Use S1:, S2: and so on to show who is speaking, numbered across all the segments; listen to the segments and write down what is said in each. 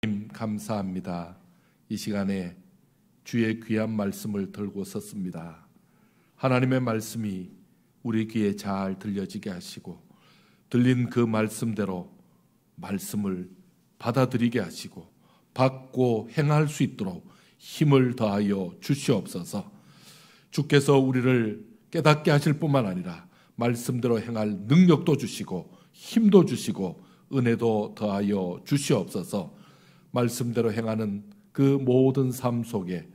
S1: 하나님 감사합니다. 이 시간에 주의 귀한 말씀을 들고 섰습니다. 하나님의 말씀이 우리 귀에 잘 들려지게 하시고 들린 그 말씀대로 말씀을 받아들이게 하시고 받고 행할 수 있도록 힘을 더하여 주시옵소서. 주께서 우리를 깨닫게 하실 뿐만 아니라 말씀대로 행할 능력도 주시고 힘도 주시고 은혜도 더하여 주시옵소서. 말씀대로 행하는 그 모든 삶 속에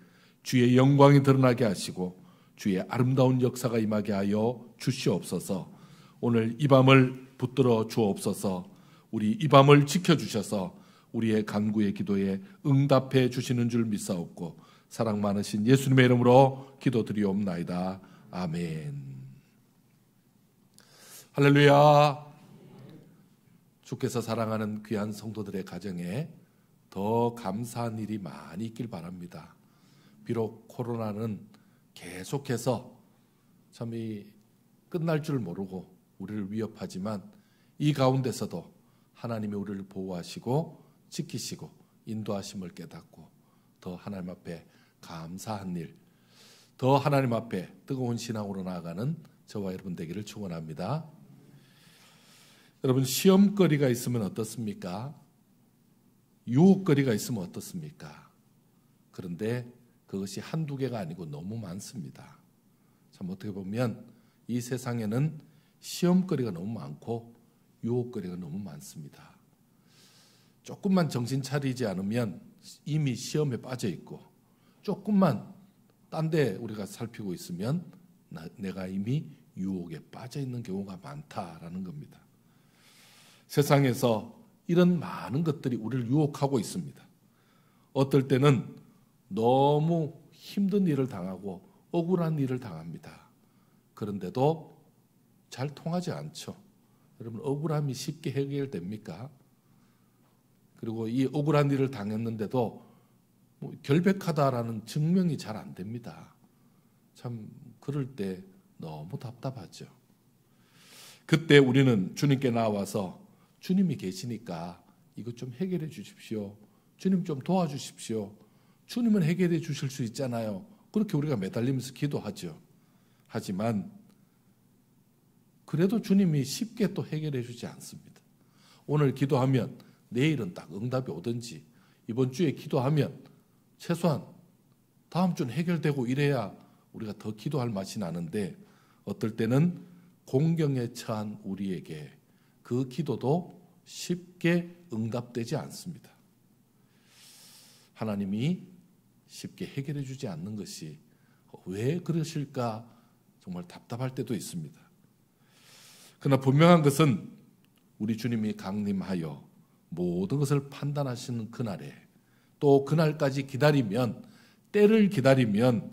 S1: 주의 영광이 드러나게 하시고 주의 아름다운 역사가 임하게 하여 주시옵소서. 오늘 이 밤을 붙들어 주옵소서. 우리 이 밤을 지켜주셔서 우리의 간구의 기도에 응답해 주시는 줄 믿사옵고 사랑 많으신 예수님의 이름으로 기도드리옵나이다. 아멘. 할렐루야. 주께서 사랑하는 귀한 성도들의 가정에 더 감사한 일이 많이 있길 바랍니다. 비록 코로나는 계속해서 참 끝날 줄 모르고 우리를 위협하지만 이 가운데서도 하나님이 우리를 보호하시고 지키시고 인도하심을 깨닫고 더 하나님 앞에 감사한 일, 더 하나님 앞에 뜨거운 신앙으로 나아가는 저와 여러분 되기를 축원합니다. 여러분, 시험거리가 있으면 어떻습니까? 유혹거리가 있으면 어떻습니까? 그런데 그것이 한두 개가 아니고 너무 많습니다. 참 어떻게 보면 이 세상에는 시험거리가 너무 많고 유혹거리가 너무 많습니다. 조금만 정신 차리지 않으면 이미 시험에 빠져 있고 조금만 딴 데 우리가 살피고 있으면 내가 이미 유혹에 빠져 있는 경우가 많다라는 겁니다. 세상에서 이런 많은 것들이 우리를 유혹하고 있습니다. 어떨 때는 너무 힘든 일을 당하고 억울한 일을 당합니다. 그런데도 잘 통하지 않죠. 여러분, 억울함이 쉽게 해결됩니까? 그리고 이 억울한 일을 당했는데도 결백하다라는 증명이 잘 안 됩니다. 참 그럴 때 너무 답답하죠. 그때 우리는 주님께 나와서 주님이 계시니까 이것 좀 해결해 주십시오. 주님 좀 도와주십시오. 주님은 해결해 주실 수 있잖아요. 그렇게 우리가 매달리면서 기도하죠. 하지만 그래도 주님이 쉽게 또 해결해 주지 않습니다. 오늘 기도하면 내일은 딱 응답이 오든지 이번 주에 기도하면 최소한 다음 주는 해결되고 이래야 우리가 더 기도할 맛이 나는데 어떨 때는 공경에 처한 우리에게 그 기도도 쉽게 응답되지 않습니다. 하나님이 쉽게 해결해 주지 않는 것이 왜 그러실까 정말 답답할 때도 있습니다. 그러나 분명한 것은 우리 주님이 강림하여 모든 것을 판단하시는 그날에 또 그날까지 기다리면 때를 기다리면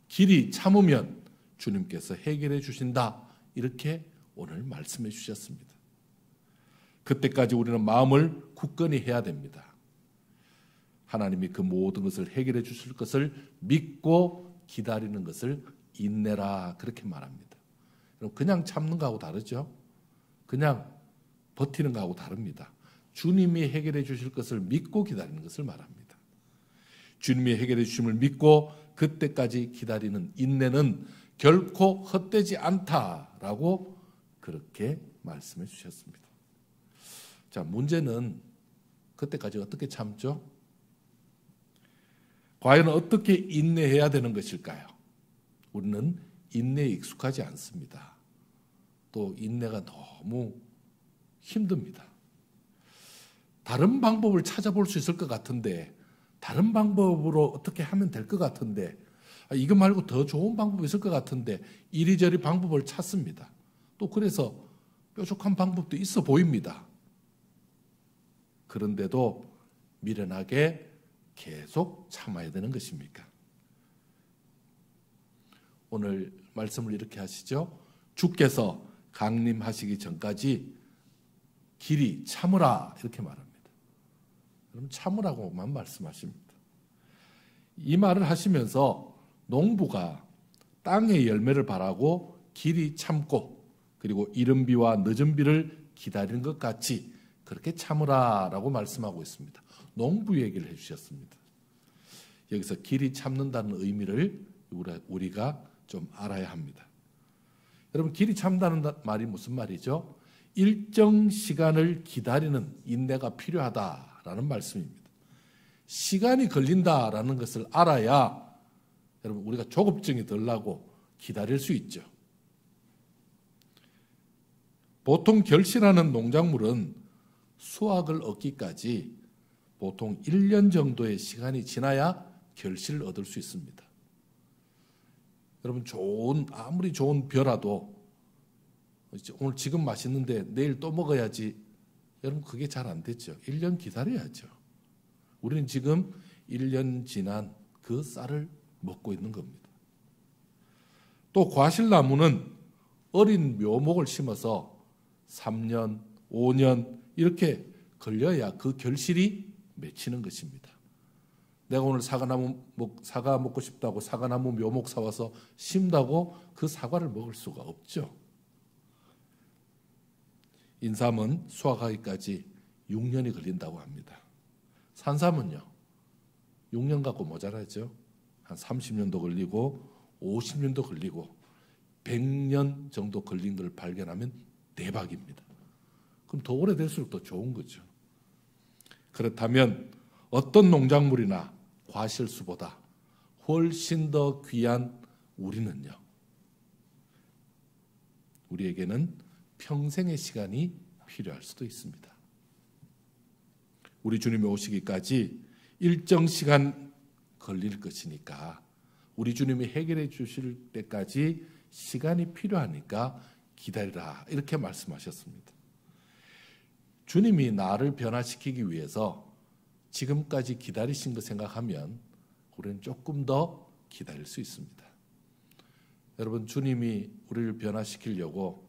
S1: 길이 참으면 주님께서 해결해 주신다. 이렇게 오늘 말씀해 주셨습니다. 그때까지 우리는 마음을 굳건히 해야 됩니다. 하나님이 그 모든 것을 해결해 주실 것을 믿고 기다리는 것을 인내라 그렇게 말합니다. 그냥 참는 거하고 다르죠? 그냥 버티는 거하고 다릅니다. 주님이 해결해 주실 것을 믿고 기다리는 것을 말합니다. 주님이 해결해 주심을 믿고 그때까지 기다리는 인내는 결코 헛되지 않다라고 그렇게 말씀해 주셨습니다. 자, 문제는 그때까지 어떻게 참죠? 과연 어떻게 인내해야 되는 것일까요? 우리는 인내에 익숙하지 않습니다. 또 인내가 너무 힘듭니다. 다른 방법을 찾아볼 수 있을 것 같은데 다른 방법으로 어떻게 하면 될 것 같은데 이거 말고 더 좋은 방법이 있을 것 같은데 이리저리 방법을 찾습니다. 또 그래서 뾰족한 방법도 있어 보입니다. 그런데도 미련하게 계속 참아야 되는 것입니까? 오늘 말씀을 이렇게 하시죠. 주께서 강림하시기 전까지 길이 참으라 이렇게 말합니다. 그럼 참으라고만 말씀하십니다. 이 말을 하시면서 농부가 땅의 열매를 바라고 길이 참고 그리고 이른 비와 늦은 비를 기다리는 것 같이 그렇게 참으라라고 말씀하고 있습니다. 농부 얘기를 해주셨습니다. 여기서 길이 참는다는 의미를 우리가 좀 알아야 합니다. 여러분, 길이 참다는 말이 무슨 말이죠? 일정 시간을 기다리는 인내가 필요하다라는 말씀입니다. 시간이 걸린다라는 것을 알아야 여러분 우리가 조급증이 덜 나고 기다릴 수 있죠. 보통 결실하는 농작물은 수확을 얻기까지 보통 1년 정도의 시간이 지나야 결실을 얻을 수 있습니다. 여러분, 아무리 좋은 벼라도 오늘 지금 맛있는데 내일 또 먹어야지. 여러분, 그게 잘 안 됐죠. 1년 기다려야죠. 우리는 지금 1년 지난 그 쌀을 먹고 있는 겁니다. 또 과실나무는 어린 묘목을 심어서 3년, 5년 이렇게 걸려야 그 결실이 맺히는 것입니다. 내가 오늘 사과 먹고 싶다고 사과나무 묘목 사와서 심다고 그 사과를 먹을 수가 없죠. 인삼은 수확하기까지 6년이 걸린다고 합니다. 산삼은요, 6년 갖고 모자라죠. 한 30년도 걸리고 50년도 걸리고 100년 정도 걸린 걸 발견하면 대박입니다. 그럼 더 오래될수록 더 좋은 거죠. 그렇다면 어떤 농작물이나 과실수보다 훨씬 더 귀한 우리는요, 우리에게는 평생의 시간이 필요할 수도 있습니다. 우리 주님이 오시기까지 일정 시간 걸릴 것이니까 우리 주님이 해결해 주실 때까지 시간이 필요하니까 기다리라, 이렇게 말씀하셨습니다. 주님이 나를 변화시키기 위해서 지금까지 기다리신 거 생각하면 우리는 조금 더 기다릴 수 있습니다. 여러분, 주님이 우리를 변화시키려고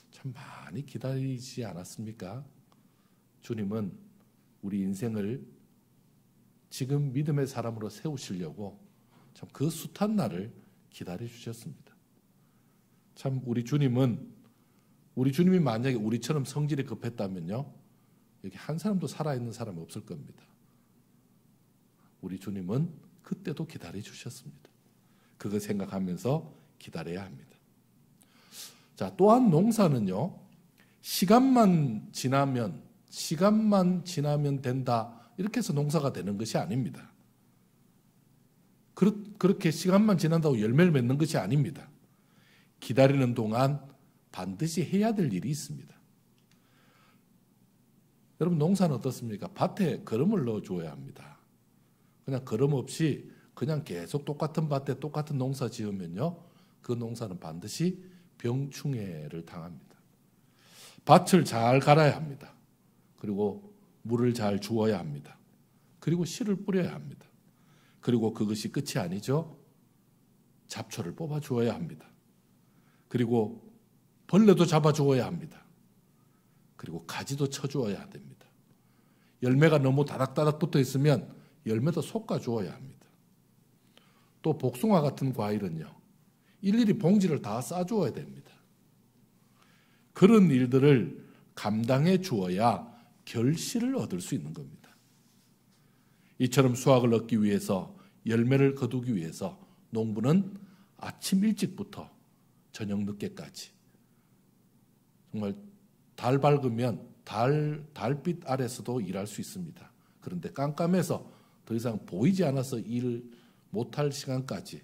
S1: 참 많이 기다리지 않았습니까? 주님은 우리 인생을 지금 믿음의 사람으로 세우시려고 참 그 숱한 날을 기다려 주셨습니다. 참 우리 주님이 만약에 우리처럼 성질이 급했다면요, 여기 한 사람도 살아있는 사람이 없을 겁니다. 우리 주님은 그때도 기다려 주셨습니다. 그거 생각하면서 기다려야 합니다. 자, 또한 농사는요, 시간만 지나면 된다, 이렇게 해서 농사가 되는 것이 아닙니다. 그렇게 시간만 지난다고 열매를 맺는 것이 아닙니다. 기다리는 동안 반드시 해야 될 일이 있습니다. 여러분, 농사는 어떻습니까? 밭에 거름을 넣어줘야 합니다. 그냥 거름 없이 그냥 계속 똑같은 밭에 똑같은 농사 지으면요, 그 농사는 반드시 병충해를 당합니다. 밭을 잘 갈아야 합니다. 그리고 물을 잘 주어야 합니다. 그리고 씨를 뿌려야 합니다. 그리고 그것이 끝이 아니죠. 잡초를 뽑아 주어야 합니다. 그리고 벌레도 잡아 주어야 합니다. 그리고 가지도 쳐 주어야 됩니다. 열매가 너무 다닥다닥 붙어 있으면 열매도 솎아 주어야 합니다. 또 복숭아 같은 과일은요, 일일이 봉지를 다 싸 주어야 됩니다. 그런 일들을 감당해 주어야 결실을 얻을 수 있는 겁니다. 이처럼 수확을 얻기 위해서, 열매를 거두기 위해서 농부는 아침 일찍부터 저녁 늦게까지, 정말 달 밝으면 달빛 아래서도 일할 수 있습니다. 그런데 깜깜해서 더 이상 보이지 않아서 일을 못할 시간까지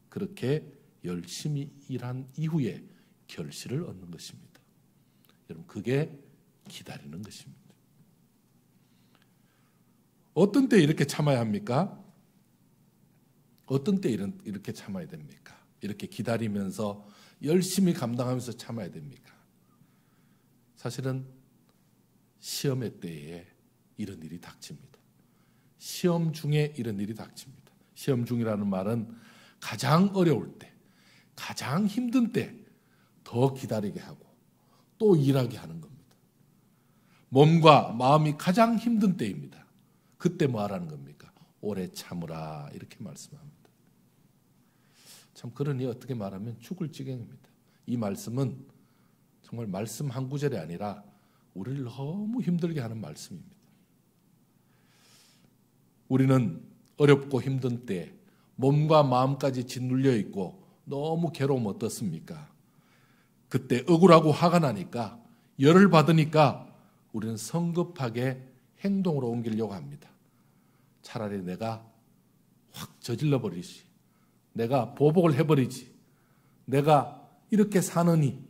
S1: 그렇게 열심히 일한 이후에 결실을 얻는 것입니다. 여러분, 그게 기다리는 것입니다. 어떤 때 이렇게 참아야 합니까? 어떤 때 이렇게 참아야 됩니까? 이렇게 기다리면서 열심히 감당하면서 참아야 됩니까? 사실은 시험의 때에 이런 일이 닥칩니다. 시험 중에 이런 일이 닥칩니다. 시험 중이라는 말은 가장 어려울 때, 가장 힘든 때 더 기다리게 하고 또 일하게 하는 겁니다. 몸과 마음이 가장 힘든 때입니다. 그때 뭐 하라는 겁니까? 오래 참으라, 이렇게 말씀합니다. 참, 그러니 어떻게 말하면 죽을 지경입니다. 이 말씀은 정말 말씀 한 구절이 아니라 우리를 너무 힘들게 하는 말씀입니다. 우리는 어렵고 힘든 때 몸과 마음까지 짓눌려 있고 너무 괴로우면 어떻습니까? 그때 억울하고 화가 나니까, 열을 받으니까 우리는 성급하게 행동으로 옮기려고 합니다. 차라리 내가 확 저질러 버리지, 내가 보복을 해버리지, 내가 이렇게 사느니,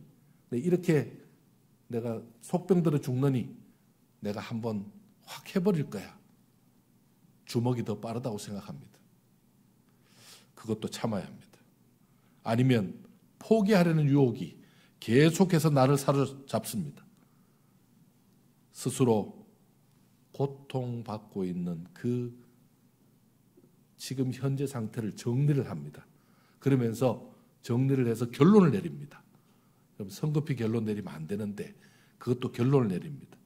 S1: 이렇게 내가 속병들어 죽느니 내가 한번 확 해버릴 거야. 주먹이 더 빠르다고 생각합니다. 그것도 참아야 합니다. 아니면 포기하려는 유혹이 계속해서 나를 사로잡습니다. 스스로 고통받고 있는 그 지금 현재 상태를 정리를 합니다. 그러면서 정리를 해서 결론을 내립니다. 그럼 성급히 결론 내리면 안 되는데 그것도 결론을 내립니다.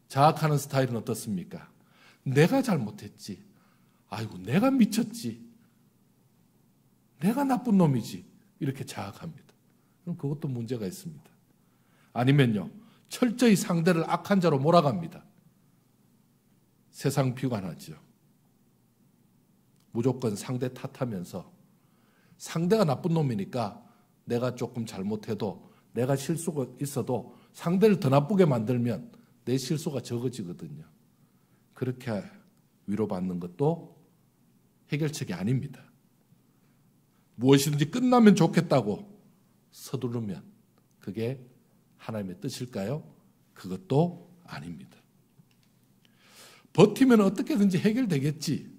S1: 자학하는 스타일은 어떻습니까? 내가 잘못했지. 아이고, 내가 미쳤지. 내가 나쁜 놈이지. 이렇게 자학합니다. 그럼 그것도 문제가 있습니다. 아니면요, 철저히 상대를 악한 자로 몰아갑니다. 세상 비관하죠. 무조건 상대 탓하면서 상대가 나쁜 놈이니까 내가 조금 잘못해도, 내가 실수가 있어도 상대를 더 나쁘게 만들면 내 실수가 적어지거든요. 그렇게 위로받는 것도 해결책이 아닙니다. 무엇이든지 끝나면 좋겠다고 서두르면 그게 하나님의 뜻일까요? 그것도 아닙니다. 버티면 어떻게든지 해결되겠지,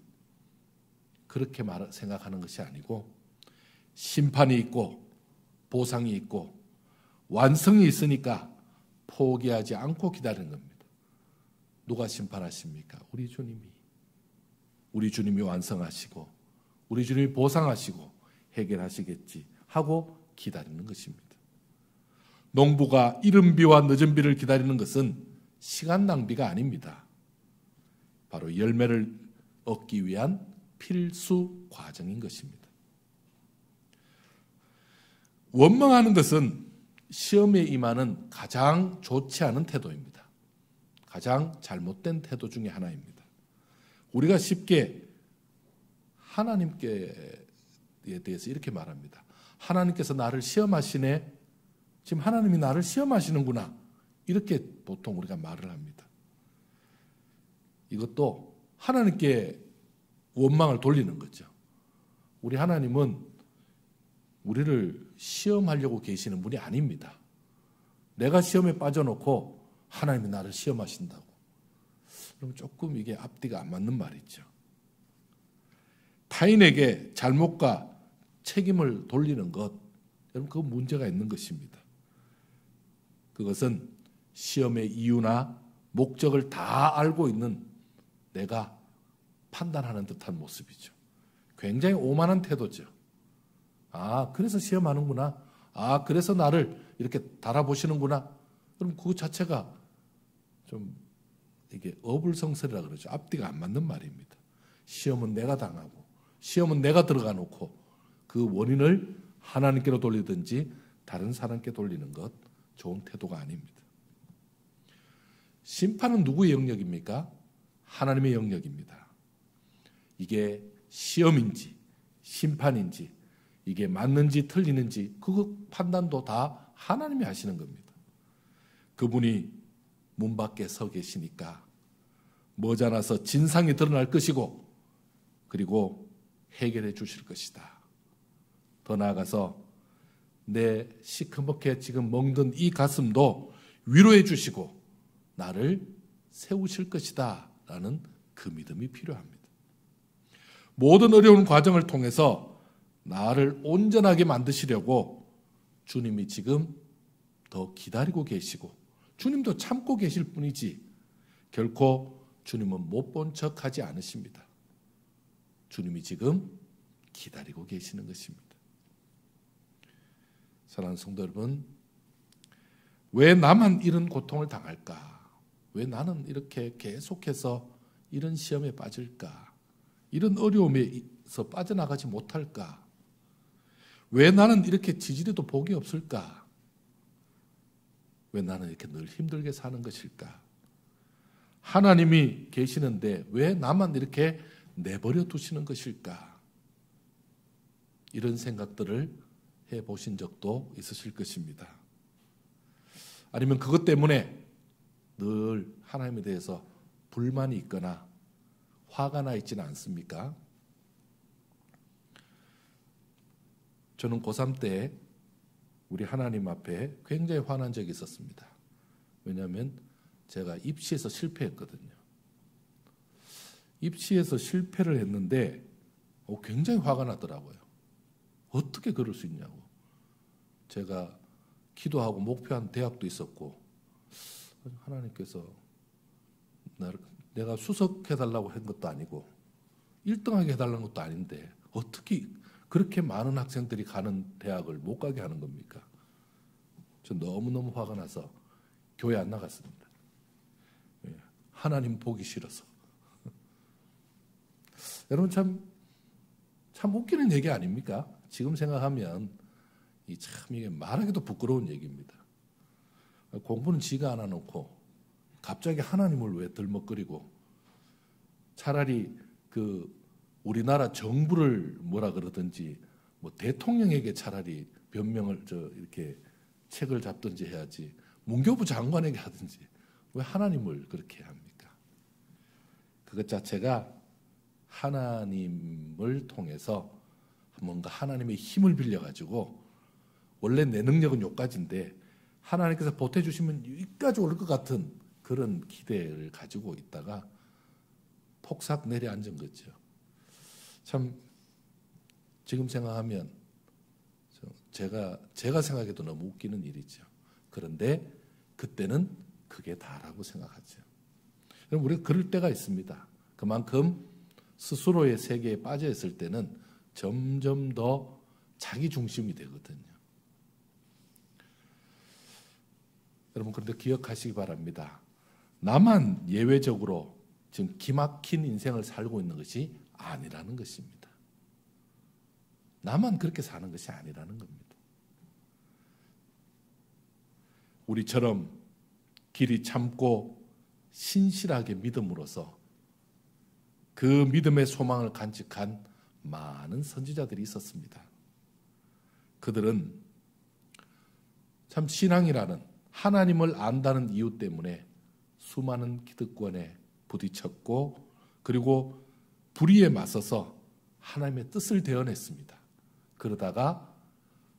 S1: 그렇게 생각하는 것이 아니고, 심판이 있고 보상이 있고 완성이 있으니까 포기하지 않고 기다리는 겁니다. 누가 심판하십니까? 우리 주님이. 우리 주님이 완성하시고 우리 주님이 보상하시고 해결하시겠지 하고 기다리는 것입니다. 농부가 이른 비와 늦은 비를 기다리는 것은 시간 낭비가 아닙니다. 바로 열매를 얻기 위한 필수 과정인 것입니다. 원망하는 것은 시험에 임하는 가장 좋지 않은 태도입니다. 가장 잘못된 태도 중에 하나입니다. 우리가 쉽게 하나님께 대해서 이렇게 말합니다. 하나님께서 나를 시험하시네. 지금 하나님이 나를 시험하시는구나. 이렇게 보통 우리가 말을 합니다. 이것도 하나님께 원망을 돌리는 거죠. 우리 하나님은 우리를 시험하려고 계시는 분이 아닙니다. 내가 시험에 빠져놓고 하나님이 나를 시험하신다고. 그럼 조금 이게 앞뒤가 안 맞는 말이죠. 타인에게 잘못과 책임을 돌리는 것, 여러분, 그 문제가 있는 것입니다. 그것은 시험의 이유나 목적을 다 알고 있는 내가 판단하는 듯한 모습이죠. 굉장히 오만한 태도죠. 아, 그래서 시험하는구나. 아, 그래서 나를 이렇게 달아보시는구나. 그럼 그 자체가 좀 이게 어불성설이라 그러죠. 앞뒤가 안 맞는 말입니다. 시험은 내가 당하고, 시험은 내가 들어가 놓고 그 원인을 하나님께로 돌리든지 다른 사람께 돌리는 것, 좋은 태도가 아닙니다. 심판은 누구의 영역입니까? 하나님의 영역입니다. 이게 시험인지 심판인지, 이게 맞는지 틀리는지 그 판단도 다 하나님이 하시는 겁니다. 그분이 문 밖에 서 계시니까 머지않아서 진상이 드러날 것이고, 그리고 해결해 주실 것이다. 더 나아가서 내 시커멓게 지금 멍든 이 가슴도 위로해 주시고 나를 세우실 것이다 라는 그 믿음이 필요합니다. 모든 어려운 과정을 통해서 나를 온전하게 만드시려고 주님이 지금 더 기다리고 계시고, 주님도 참고 계실 뿐이지 결코 주님은 못 본 척하지 않으십니다. 주님이 지금 기다리고 계시는 것입니다. 사랑하는 성도 여러분, 왜 나만 이런 고통을 당할까? 왜 나는 이렇게 계속해서 이런 시험에 빠질까? 이런 어려움에서 빠져나가지 못할까? 왜 나는 이렇게 지지리도 복이 없을까? 왜 나는 이렇게 늘 힘들게 사는 것일까? 하나님이 계시는데 왜 나만 이렇게 내버려 두시는 것일까? 이런 생각들을 해보신 적도 있으실 것입니다. 아니면 그것 때문에 늘 하나님에 대해서 불만이 있거나 화가 나 있지는 않습니까? 저는 고3 때 우리 하나님 앞에 굉장히 화난 적이 있었습니다. 왜냐하면 제가 입시에서 실패했거든요. 입시에서 실패를 했는데 굉장히 화가 나더라고요. 어떻게 그럴 수 있냐고. 제가 기도하고 목표한 대학도 있었고 하나님께서 내가 수석해달라고 한 것도 아니고 1등하게 해달라는 것도 아닌데 어떻게 그렇게 많은 학생들이 가는 대학을 못 가게 하는 겁니까? 저 너무너무 화가 나서 교회 안 나갔습니다. 하나님 보기 싫어서. 여러분 참 웃기는 얘기 아닙니까? 지금 생각하면 참 이게 말하기도 부끄러운 얘기입니다. 공부는 지가 안 해놓고 갑자기 하나님을 왜 들먹거리고 차라리 우리나라 정부를 뭐라 그러든지 뭐 대통령에게 차라리 변명을 이렇게 책을 잡든지 해야지 문교부 장관에게 하든지 왜 하나님을 그렇게 합니까? 그것 자체가 하나님을 통해서 뭔가 하나님의 힘을 빌려가지고 원래 내 능력은 여기까지인데 하나님께서 보태주시면 여기까지 올 것 같은 그런 기대를 가지고 있다가 폭삭 내려앉은 거죠. 참 지금 생각하면 제가 생각해도 너무 웃기는 일이죠. 그런데 그때는 그게 다라고 생각하죠. 우리가 그럴 때가 있습니다. 그만큼 스스로의 세계에 빠져 있을 때는 점점 더 자기 중심이 되거든요. 여러분 그런데 기억하시기 바랍니다. 나만 예외적으로 지금 기막힌 인생을 살고 있는 것이 아니라는 것입니다. 나만 그렇게 사는 것이 아니라는 겁니다. 우리처럼 길이 참고 신실하게 믿음으로써 그 믿음의 소망을 간직한 많은 선지자들이 있었습니다. 그들은 참 신앙이라는 하나님을 안다는 이유 때문에 수많은 기득권에 부딪혔고 그리고 불의에 맞서서 하나님의 뜻을 대언했습니다. 그러다가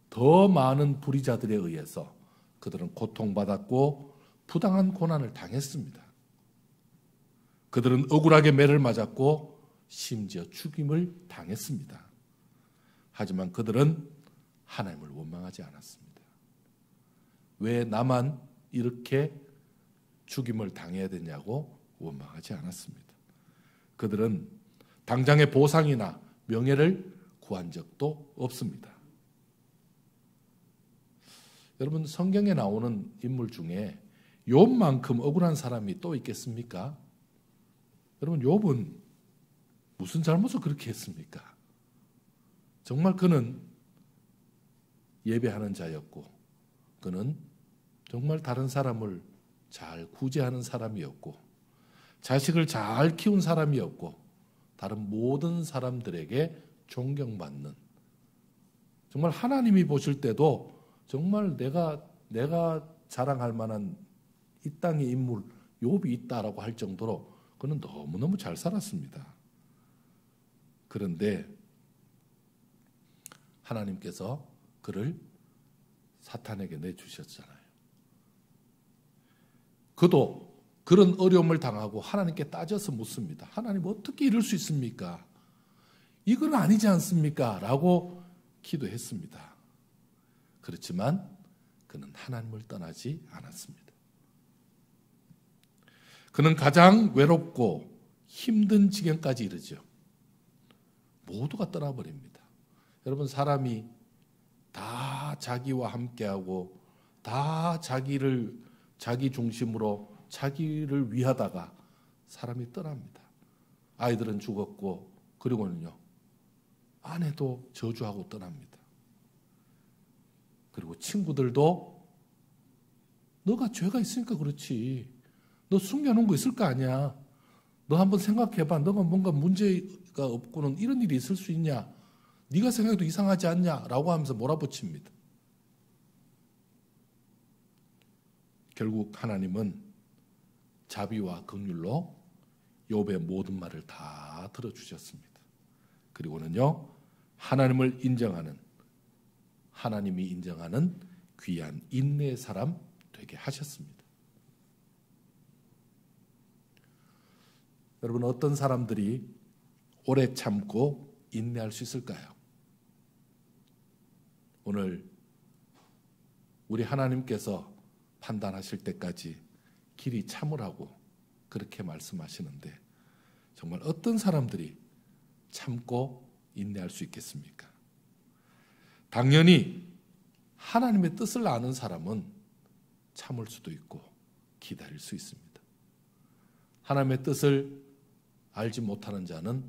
S1: 더 많은 불의자들에 의해서 그들은 고통받았고 부당한 고난을 당했습니다. 그들은 억울하게 매를 맞았고 심지어 죽임을 당했습니다. 하지만 그들은 하나님을 원망하지 않았습니다. 왜 나만 이렇게 죽임을 당해야 되냐고 원망하지 않았습니다. 그들은 당장의 보상이나 명예를 구한 적도 없습니다. 여러분 성경에 나오는 인물 중에 욥만큼 억울한 사람이 또 있겠습니까? 여러분 욥은 무슨 잘못을 그렇게 했습니까? 정말 그는 예배하는 자였고 그는 정말 다른 사람을 잘 구제하는 사람이었고 자식을 잘 키운 사람이었고 다른 모든 사람들에게 존경받는 정말 하나님이 보실 때도 정말 내가 자랑할 만한 이 땅의 인물 욥이 있다라고 할 정도로 그는 너무너무 잘 살았습니다. 그런데 하나님께서 그를 사탄에게 내주셨잖아요. 그도 그런 어려움을 당하고 하나님께 따져서 묻습니다. 하나님 어떻게 이럴 수 있습니까? 이건 아니지 않습니까? 라고 기도했습니다. 그렇지만 그는 하나님을 떠나지 않았습니다. 그는 가장 외롭고 힘든 지경까지 이르죠. 모두가 떠나버립니다. 여러분 사람이 다 자기와 함께하고 다 자기 중심으로 자기를 위하다가 사람이 떠납니다. 아이들은 죽었고 그리고는요 아내도 저주하고 떠납니다. 그리고 친구들도 너가 죄가 있으니까 그렇지 너 숨겨놓은 거 있을 거 아니야. 너 한번 생각해봐. 너가 뭔가 문제가 없고는 이런 일이 있을 수 있냐. 네가 생각해도 이상하지 않냐 라고 하면서 몰아붙입니다. 결국 하나님은 자비와 긍휼로 욥의 모든 말을 다 들어주셨습니다. 그리고는요, 하나님을 인정하는, 하나님이 인정하는 귀한 인내의 사람 되게 하셨습니다. 여러분, 어떤 사람들이 오래 참고 인내할 수 있을까요? 오늘 우리 하나님께서 판단하실 때까지 길이 참으라고 그렇게 말씀하시는데 정말 어떤 사람들이 참고 인내할 수 있겠습니까? 당연히 하나님의 뜻을 아는 사람은 참을 수도 있고 기다릴 수 있습니다. 하나님의 뜻을 알지 못하는 자는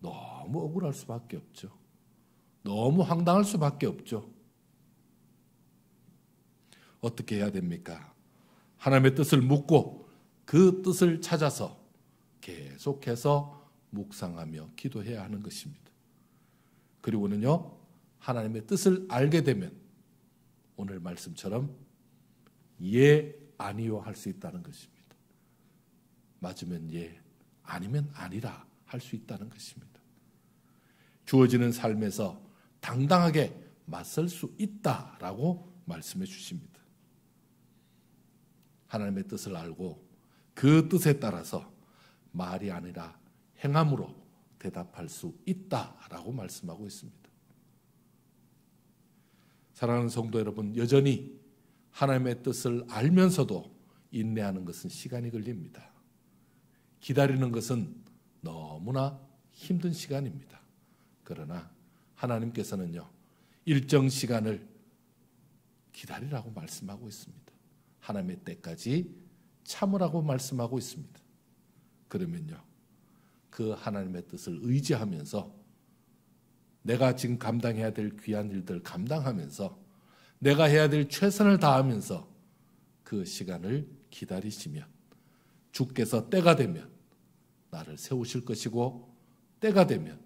S1: 너무 억울할 수밖에 없죠. 너무 황당할 수밖에 없죠. 어떻게 해야 됩니까? 하나님의 뜻을 묻고 그 뜻을 찾아서 계속해서 묵상하며 기도해야 하는 것입니다. 그리고는요, 하나님의 뜻을 알게 되면 오늘 말씀처럼 예, 아니요 할 수 있다는 것입니다. 맞으면 예, 아니면 아니라 할 수 있다는 것입니다. 주어지는 삶에서 당당하게 맞설 수 있다라고 말씀해 주십니다. 하나님의 뜻을 알고 그 뜻에 따라서 말이 아니라 행함으로 대답할 수 있다라고 말씀하고 있습니다. 사랑하는 성도 여러분, 여전히 하나님의 뜻을 알면서도 인내하는 것은 시간이 걸립니다. 기다리는 것은 너무나 힘든 시간입니다. 그러나 하나님께서는요, 일정 시간을 기다리라고 말씀하고 있습니다. 하나님의 때까지 참으라고 말씀하고 있습니다. 그러면요, 그 하나님의 뜻을 의지하면서 내가 지금 감당해야 될 귀한 일들 감당하면서 내가 해야 될 최선을 다하면서 그 시간을 기다리시면 주께서 때가 되면 나를 세우실 것이고 때가 되면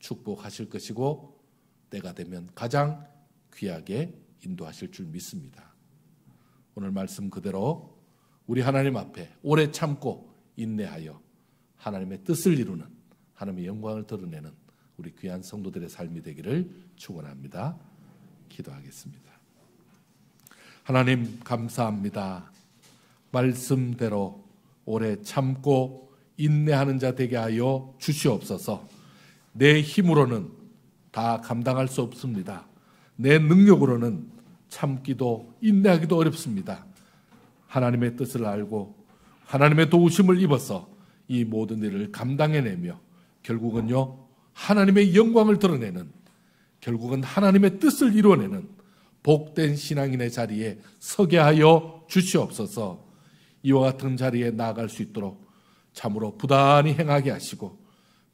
S1: 축복하실 것이고 때가 되면 가장 귀하게 인도하실 줄 믿습니다. 오늘 말씀 그대로 우리 하나님 앞에 오래 참고 인내하여 하나님의 뜻을 이루는, 하나님의 영광을 드러내는 우리 귀한 성도들의 삶이 되기를 축원합니다. 기도하겠습니다. 하나님 감사합니다. 말씀대로 오래 참고 인내하는 자 되게 하여 주시옵소서. 내 힘으로는 다 감당할 수 없습니다. 내 능력으로는 참기도 인내하기도 어렵습니다. 하나님의 뜻을 알고 하나님의 도우심을 입어서 이 모든 일을 감당해내며 결국은요, 하나님의 영광을 드러내는, 결국은 하나님의 뜻을 이루어내는 복된 신앙인의 자리에 서게 하여 주시옵소서. 이와 같은 자리에 나아갈 수 있도록 참으로 부단히 행하게 하시고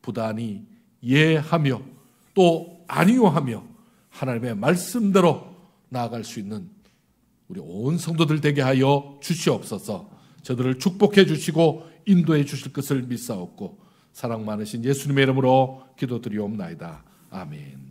S1: 부단히 예하며 또 아니요하며 하나님의 말씀대로 나아갈 수 있는 우리 온 성도들 되게 하여 주시옵소서. 저들을 축복해 주시고 인도해 주실 것을 믿사옵고 사랑 많으신 예수님의 이름으로 기도드리옵나이다. 아멘.